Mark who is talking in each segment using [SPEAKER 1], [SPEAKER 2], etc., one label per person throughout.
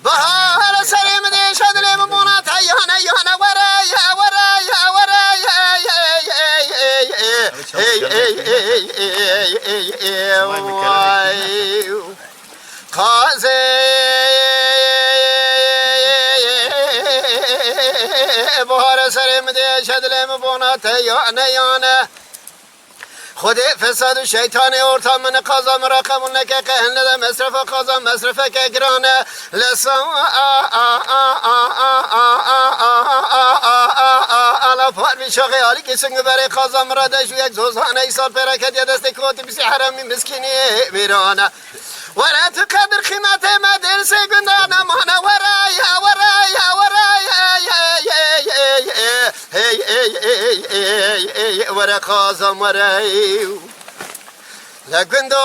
[SPEAKER 1] bahar sarım deşadlem buna tayana yana varaya varaya varaya kaze bahar sarım deşadlem buna tayana yana خود فساد و شیطان ارتامن قضا مراقمون که کهنه ده مصرف قضا مصرف که گرانه لسا الا پار بیشاقی حالی که سنگ برای قضا مراده شو یک زوزانه ای سال پرکت یا دست کوتی بسی حرمی مسکینی بیرانه ولا تقدر خیمت مدرسه گندانه مانه ورایا ورایا ورایا ورا قضا مرایو لكن دو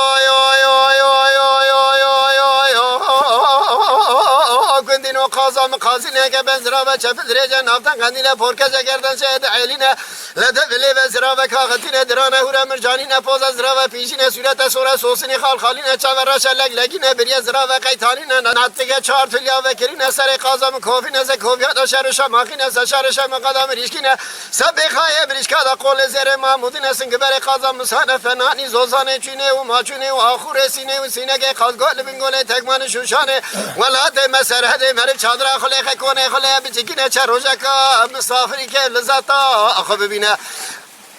[SPEAKER 1] كندينو قازم قازينه كبزرا بچفل رجا نفتن قنديله پرکش گردن شهد عيلينه لدفله بزرا بكاغتينه درانه هورا مرجانينه پوز زرا و پیشينه صورت سورا سوسيني خال خالينه چاورا شلق لگينه بريا زرا و قيتانينه ناتگه چار تليا و كرينه سر قازم کوفينه ز کوفيات شر شماخينه ز شر شم قدم ريشكينه سب خايه بريشكا دا قول زر محمودينه سنگ بر قازم مسانه فناني زوزانه چينه و ماچونه و آخور سینه و سینه که قازگال بینگونه تکمان شوشانه ولاد مسرحد مرد چادر خلیخ کنه خلی بچکینه چه روزه که مسافری که لذتا آخو ببینه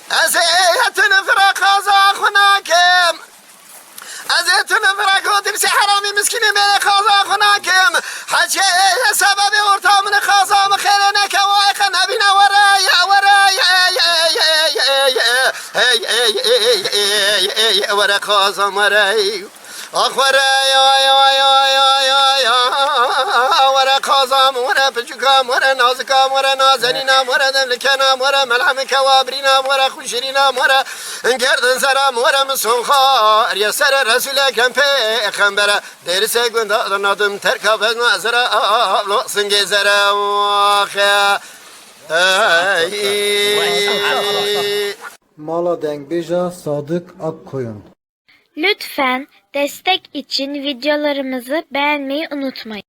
[SPEAKER 1] از ایتن فراق آزا خوناکم از ایتن فراق آدم سی حرامی مسکینه میره خازا خوناکم حچه سبب ارتامن خازا مخیره نکه وایخ نبینه ورایا ورا خازا مرایو آخ ورایا ورا خازم ورا پچکام ورا نازکام ورا نازنینام ورا دملکنام ورا ملحم کوابرینام ورا خوشرینام ورا گردن سرام ورا مسخار یا سر رسول اکرم پیغمبر درس گندادن آدم ترکاب از نظر آبلو سنگ زرا آخه
[SPEAKER 2] Mala Dengbeja Sadık Akkoyun.
[SPEAKER 3] Lütfen destek için videolarımızı beğenmeyi unutmayın.